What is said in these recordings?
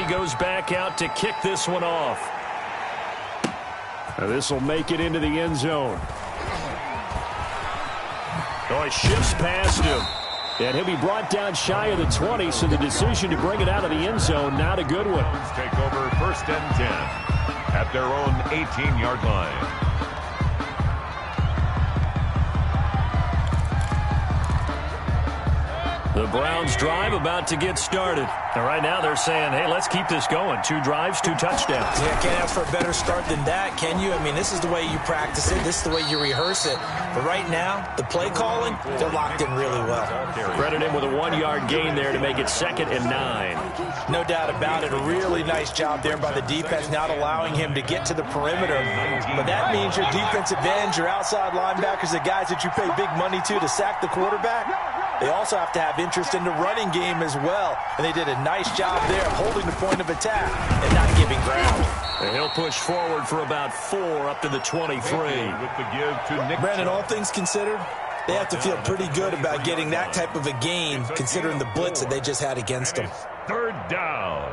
he goes back out to kick this one off. This will make it into the end zone. Oh, he shifts past him. And he'll be brought down shy of the 20, so the decision to bring it out of the end zone, not a good one. Take over 1st and 10 at their own 18-yard line. The Browns drive about to get started. And right now they're saying, hey, let's keep this going. 2 drives, 2 touchdowns. Yeah, can't ask for a better start than that, can you? I mean, this is the way you practice it. This is the way you rehearse it. But right now, the play calling, they're locked in really well. Credit him with a 1-yard gain there to make it 2nd and 9. No doubt about it. A really nice job there by the defense, not allowing him to get to the perimeter. But that means your defensive ends, your outside linebackers, the guys that you pay big money to sack the quarterback, they also have to have interest in the running game as well. And they did a nice job there of holding the point of attack and not giving ground. And he'll push forward for about 4 up to the 23. With the give to Nick. Brandon, all things considered, they have to feel pretty good about getting that type of a gain considering the blitz that they just had against them. 3rd down.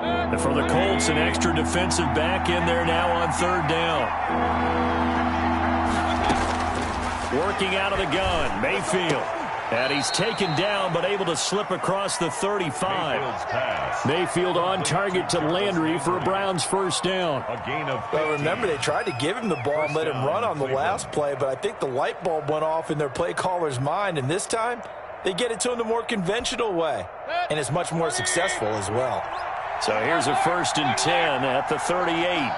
And for the Colts, an extra defensive back in there now on 3rd down. Working out of the gun, Mayfield. And he's taken down, but able to slip across the 35. Mayfield on target to Landry for a Browns 1st down. A gain of 15. Well, remember, they tried to give him the ball and let him run on the last play, but I think the light bulb went off in their play caller's mind, and this time they get it to him the more conventional way, and it's much more successful as well. So here's a 1st and 10 at the 38.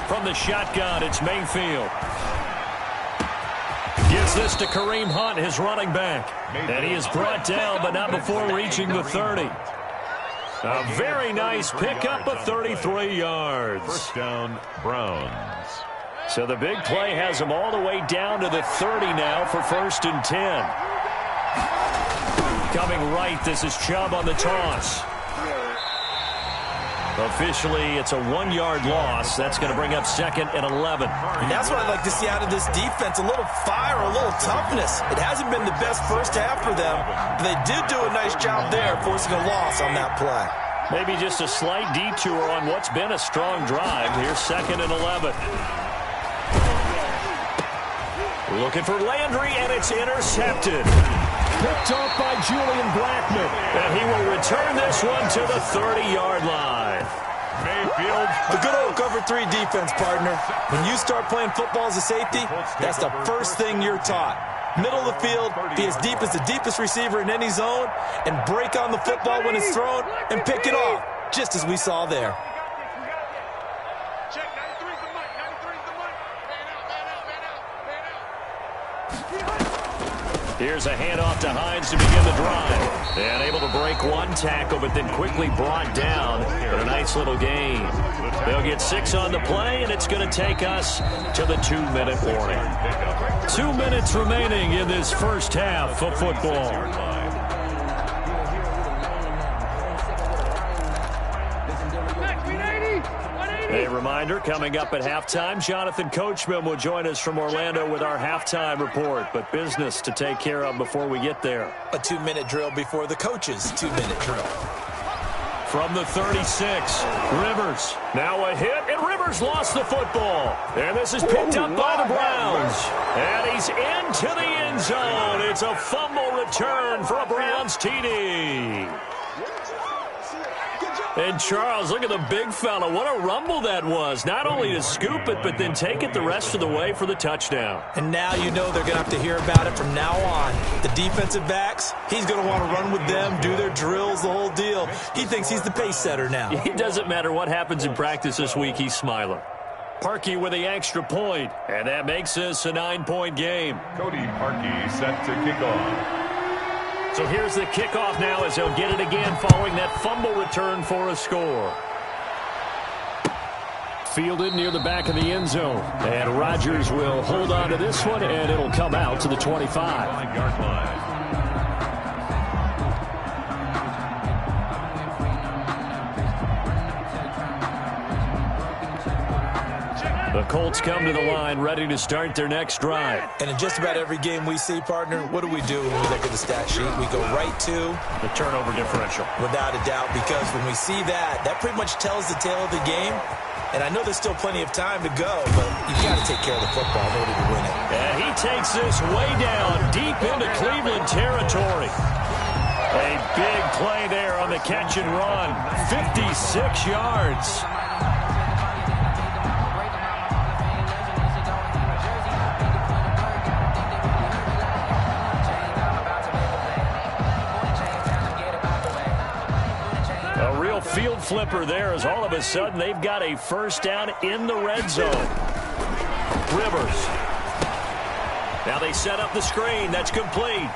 From the shotgun, it's Mayfield. Gives this to Kareem Hunt, his running back. And he is brought down, but not before reaching the 30. A very nice pickup of 33 yards. 1st down, Browns. So the big play has him all the way down to the 30 now for 1st and 10. Coming right, this is Chubb on the toss. Officially, it's a 1-yard loss. That's going to bring up 2nd and 11. And that's what I'd like to see out of this defense, a little fire, a little toughness. It hasn't been the best first half for them, but they did do a nice job there forcing a loss on that play. Maybe just a slight detour on what's been a strong drive. Here's 2nd and 11. Looking for Landry, and it's intercepted. Picked off by Julian Blackman. And he will return this one to the 30-yard line. Mayfield. The good old cover 3 defense, partner. When you start playing football as a safety, that's the first thing you're taught. Middle of the field, be as deep as the deepest receiver in any zone, and break on the football when it's thrown and pick it off, just as we saw there. Here's a handoff to Hines to begin the drive. And able to break one tackle, but then quickly brought down in a nice little gain. They'll get 6 on the play, and it's going to take us to the 2-minute warning. 2 minutes remaining in this first half of football. A reminder, coming up at halftime, Jonathan Coachman will join us from Orlando with our halftime report, but business to take care of before we get there. A 2-minute drill before the coach's 2-minute drill. From the 36, Rivers. Now a hit, and Rivers lost the football. And this is picked up by the Browns. And he's into the end zone. It's a fumble return for a Browns TD. And Charles, look at the big fella. What a rumble that was. Not only to scoop it, but then take it the rest of the way for the touchdown. And now you know they're going to have to hear about it from now on. The defensive backs, he's going to want to run with them, do their drills, the whole deal. He thinks he's the pace setter now. It doesn't matter what happens in practice this week, he's smiling. Parkey with the extra point, and that makes this a 9-point game. Cody Parkey set to kick off. So here's the kickoff now as they'll get it again following that fumble return for a score. Fielded near the back of the end zone. And Rodgers will hold on to this one, and it'll come out to the 25. 9-yard line. The Colts come to the line ready to start their next drive. And in just about every game we see, partner, what do we do when we look at the stat sheet? We go right to the turnover differential. Without a doubt, because when we see that, that pretty much tells the tale of the game. And I know there's still plenty of time to go, but you've got to take care of the football in order to win it. And he takes this way down, deep into Cleveland territory. A big play there on the catch and run. 56 yards. A real field flipper there as all of a sudden they've got a first down in the red zone. Rivers. Now they set up the screen. That's complete.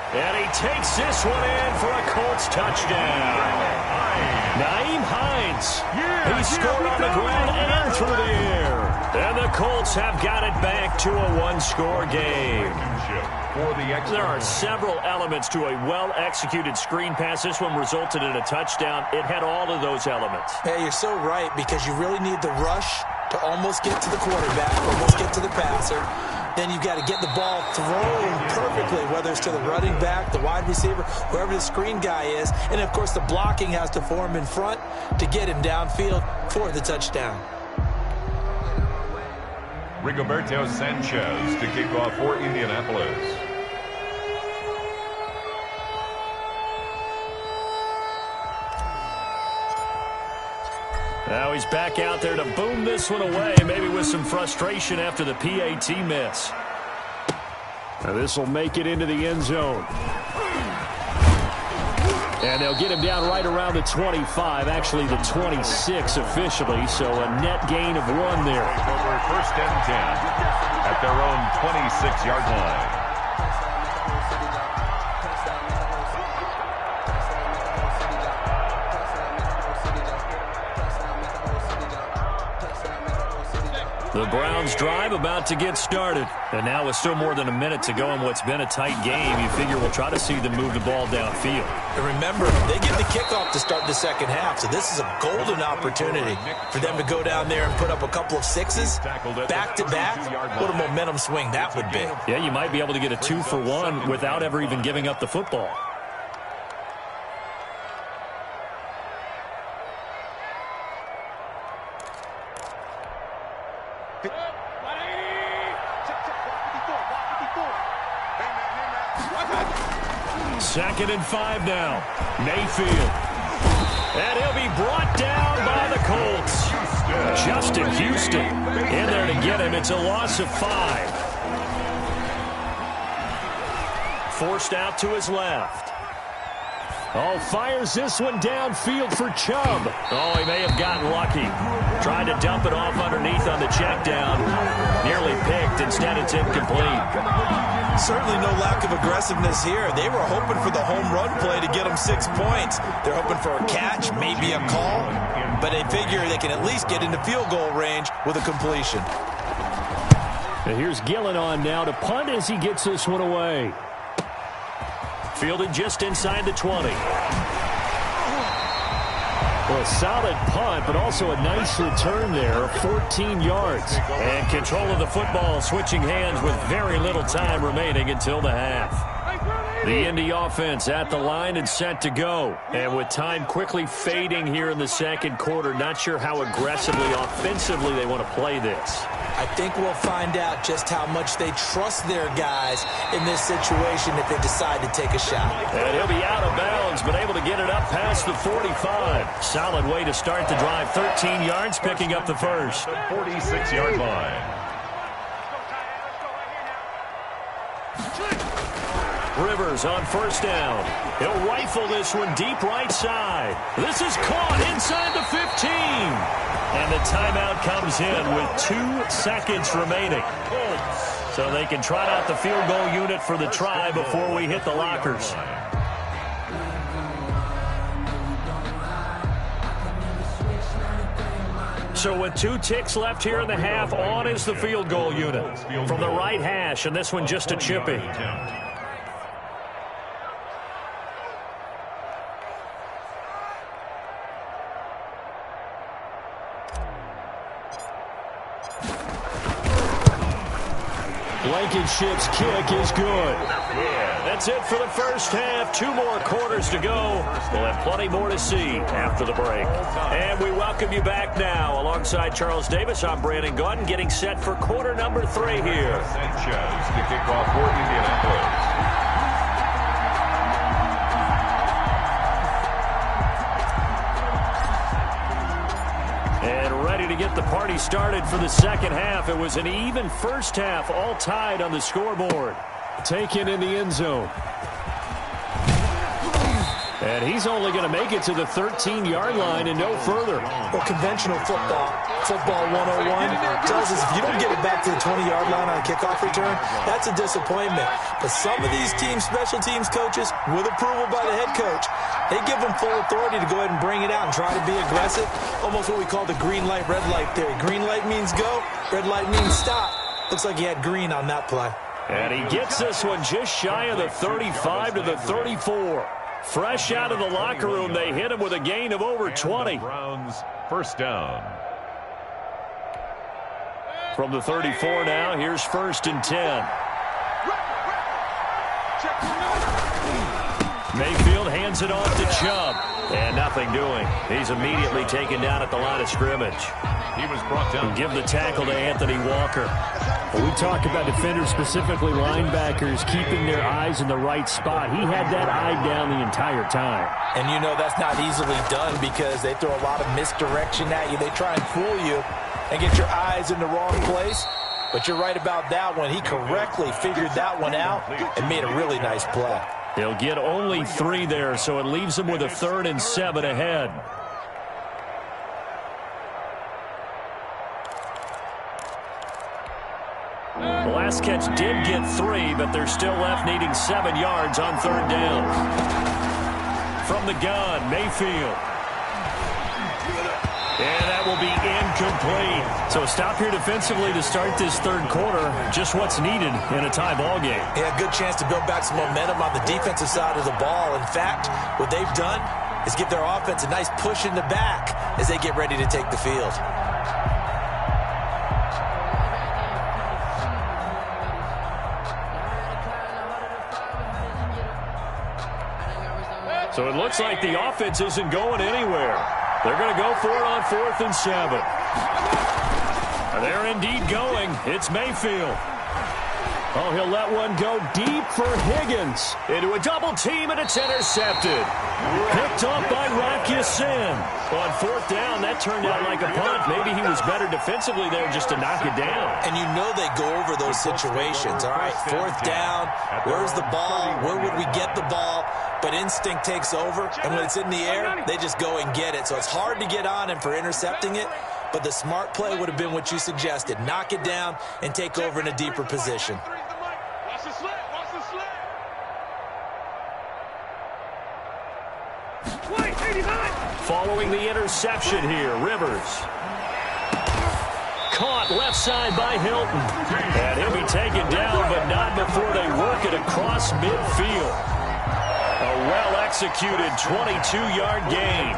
And he takes this one in for a Colts touchdown. Nyheim Hines. He scored on the ground and through the air. And the Colts have got it back to a one-score game. There are several elements to a well-executed screen pass. This one resulted in a touchdown. It had all of those elements. Hey, you're so right, because you really need the rush to almost get to the quarterback, almost get to the passer. Then you've got to get the ball thrown perfectly, whether it's to the running back, the wide receiver, whoever the screen guy is. And, of course, the blocking has to form in front to get him downfield for the touchdown. Rigoberto Sanchez to kick off for Indianapolis. Now he's back out there to boom this one away, maybe with some frustration after the PAT miss. Now this will make it into the end zone. And they'll get him down right around the 25, actually the 26 officially, so a net gain of 1 there. First and 10 at their own 26-yard line. The Browns drive about to get started. And now with still more than a minute to go in what's been a tight game, you figure we'll try to see them move the ball downfield. And remember, they get the kickoff to start the second half, so this is a golden opportunity for them to go down there and put up a couple of sixes back-to-back. What a momentum swing that would be. Yeah, you might be able to get a 2-for-1 without ever even giving up the football. Second and 5 now. Mayfield. And he'll be brought down by the Colts. Justin Houston in there to get him. It's a loss of 5. Forced out to his left. Oh, fires this one downfield for Chubb. Oh, he may have gotten lucky. Tried to dump it off underneath on the check down. Nearly picked. Instead, it's incomplete. Certainly no lack of aggressiveness here. They were hoping for the home run play to get them 6 points. They're hoping for a catch, maybe a call, but they figure they can at least get into field goal range with a completion. And here's Gillen on now to punt as he gets this one away. Fielded just inside the 20. Well, a solid punt, but also a nice return there, 14 yards. And control of the football switching hands with very little time remaining until the half. The Indy offense at the line and set to go. And with time quickly fading here in the second quarter, not sure how aggressively, offensively they want to play this. I think we'll find out just how much they trust their guys in this situation if they decide to take a shot. And he'll be out of bounds, but able to get it up past the 45. Solid way to start the drive. 13 yards, picking up the first. 46-yard line. Rivers on first down. He'll rifle this one deep right side. This is caught inside the 15. And the timeout comes in with 2 seconds remaining. So they can trot out the field goal unit for the try before we hit the lockers. So with 2 ticks left here in the half, on is the field goal unit from the right hash, and this one just a chippy. Blankenship's kick is good. That's it for the first half. 2 more quarters to go. We'll have plenty more to see after the break. And we welcome you back now. Alongside Charles Davis, I'm Brandon Gunn, getting set for quarter number 3 here. Sanchez to kick off for Indianapolis. To get the party started for the second half. It was an even first half, all tied on the scoreboard. Taken in the end zone. And he's only going to make it to the 13-yard line and no further. Well, conventional football 101, tells us if you don't get it back to the 20-yard line on a kickoff return, that's a disappointment. But some of these special teams coaches, with approval by the head coach, they give them full authority to go ahead and bring it out and try to be aggressive. Almost what we call the green light, red light theory. Green light means go, red light means stop. Looks like he had green on that play. And he gets this one just shy of the 35 to the 34. Fresh out of the locker room, they hit him with a gain of over 20. Browns first down. From the 34 now, here's 1st and 10. Mayfield hands it off to Chubb. And nothing doing. He's immediately taken down at the line of scrimmage. He was brought down. Give the tackle to Anthony Walker. Well, we talk about defenders, specifically linebackers, keeping their eyes in the right spot. He had that eye down the entire time. And you know that's not easily done because they throw a lot of misdirection at you. They try and fool you and get your eyes in the wrong place. But you're right about that one. He correctly figured that one out and made a really nice play. He'll get only 3 there, so it leaves him with a 3rd and 7 ahead. The last catch did get 3, but they're still left needing 7 yards on 3rd down. From the gun, Mayfield. And that will be incomplete. So a stop here defensively to start this 3rd quarter. Just what's needed in a tie ball game. Yeah, good chance to build back some momentum on the defensive side of the ball. In fact, what they've done is give their offense a nice push in the back as they get ready to take the field. So it looks like the offense isn't going anywhere. They're going to go for it on 4th and 7. They're indeed going. It's Mayfield. Oh, he'll let one go deep for Higgins. Into a double team, and it's intercepted. Picked off by Rocky Sin. On 4th down, that turned out like a punt. Maybe he was better defensively there just to knock it down. And you know they go over those situations. All right, 4th down. Where's the ball? Where would we get the ball? But instinct takes over, and when it's in the air, they just go and get it. So it's hard to get on him for intercepting it, but the smart play would have been what you suggested. Knock it down and take over in a deeper position. Following the interception here, Rivers. Caught left side by Hilton. And he'll be taken down, but not before they work it across midfield. A well-executed 22-yard gain.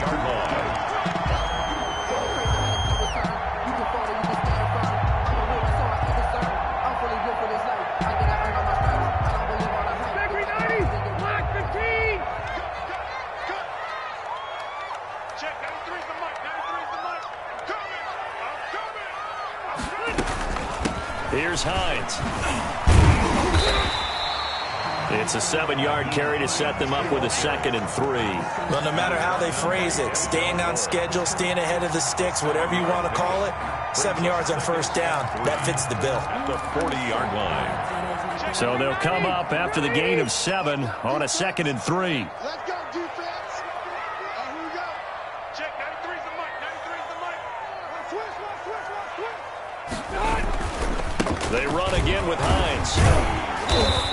Here's Hines. It's a 7-yard carry to set them up with a 2nd and 3. Well, no matter how they phrase it, staying on schedule, staying ahead of the sticks, whatever you want to call it, 7 yards on 1st down, that fits the bill. At the 40-yard line. So they'll come up after the gain of 7 on a 2nd and 3. Let's go, defense. Here we go. Check, 93's the mic. 93's the mic. Switch. They run again with Hines.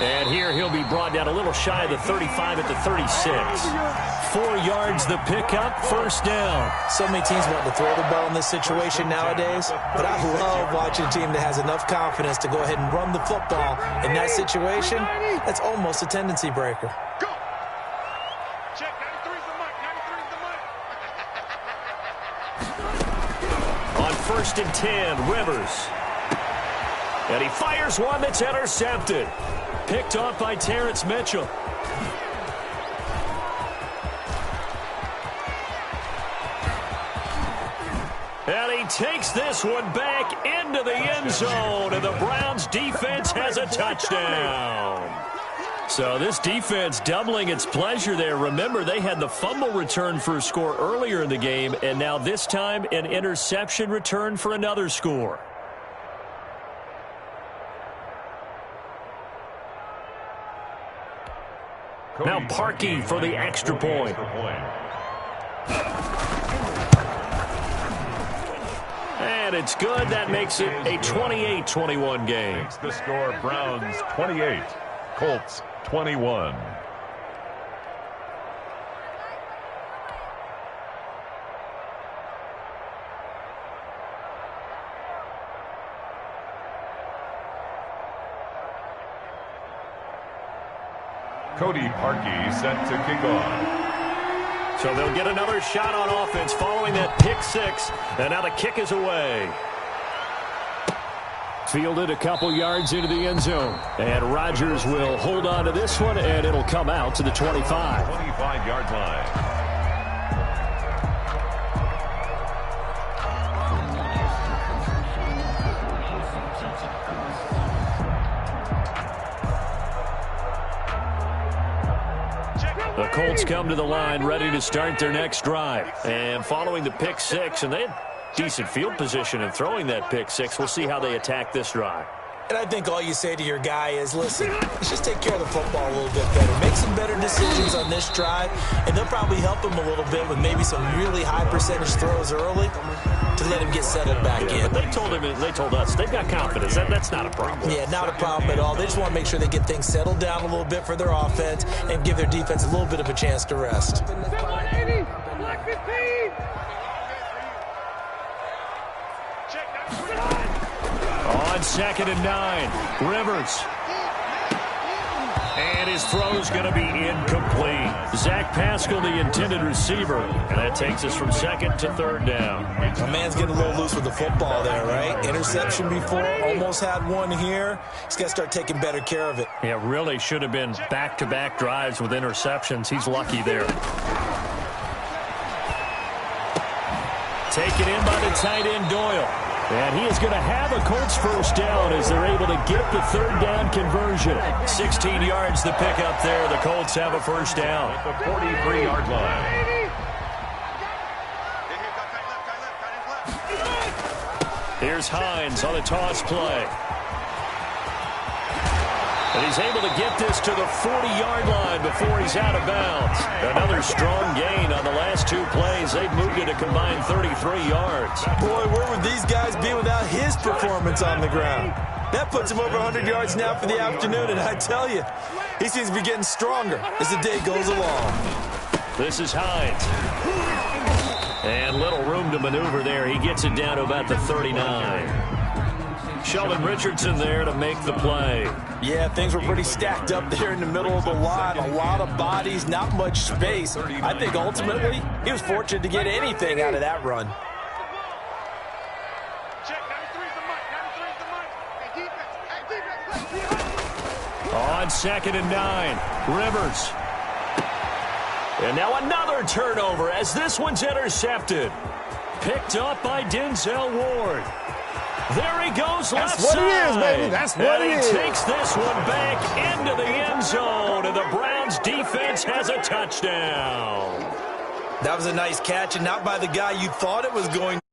And here he'll be brought down a little shy of the 35 at the 36. 4 yards the pickup, 1st down. So many teams want to throw the ball in this situation nowadays, but I love watching a team that has enough confidence to go ahead and run the football. In that situation, that's almost a tendency breaker. Go. Check, 93's the mic. 93's the mic. On 1st and 10, Rivers. And he fires one that's intercepted. Picked off by Terrence Mitchell. And he takes this one back into the end zone, and the Browns defense has a touchdown. So this defense doubling its pleasure there. Remember, they had the fumble return for a score earlier in the game, and now this time an interception return for another score. Now Parkey for the extra point. And it's good. That makes it a 28-21 game. Makes the score Browns 28, Colts 21. Cody Parkey set to kick off. So they'll get another shot on offense following that pick six. And now the kick is away. Fielded a couple yards into the end zone. And Rodgers will hold on to this one, and it'll come out to the 25. 25-yard line. The Colts come to the line ready to start their next drive. And following the pick six, and they had decent field position in throwing that pick six. We'll see how they attack this drive. And I think all you say to your guy is, listen, let's just take care of the football a little bit better. Make some better decisions on this drive, and they'll probably help him a little bit with maybe some really high percentage throws early to let him get settled back in. But they told him, they told us, they've got confidence. That's not a problem. Yeah, not a problem at all. They just want to make sure they get things settled down a little bit for their offense and give their defense a little bit of a chance to rest. On 2nd and 9, Rivers. And his throw's going to be incomplete. Zach Pascal, the intended receiver. And that takes us from 2nd to 3rd down. My man's getting a little loose with the football there, right? Interception before, almost had one here. He's got to start taking better care of it. Yeah, really should have been back-to-back drives with interceptions. He's lucky there. Taken in by the tight end, Doyle. And he is going to have a Colts first down as they're able to get the 3rd down conversion. 16 yards to pick up there. The Colts have a first down. At the 43-yard line. Here's Hines on the toss play. And he's able to get this to the 40-yard line before he's out of bounds. Another strong gain on the last 2 plays. They've moved it a combined 33 yards. Boy, where would these guys be without his performance on the ground? That puts him over 100 yards now for the afternoon, and I tell you, he seems to be getting stronger as the day goes along. This is Hines. And little room to maneuver there. He gets it down to about the 39. Sheldon Richardson there to make the play. Yeah, things were pretty stacked up there in the middle of the line. A lot of bodies, not much space. I think ultimately he was fortunate to get anything out of that run. On 2nd and 9, Rivers. And now another turnover as this one's intercepted. Picked up by Denzel Ward. There he goes left side. That's what it is, baby. That's what it is. And he takes this one back into the end zone, and the Browns defense has a touchdown. That was a nice catch, and not by the guy you thought it was going to.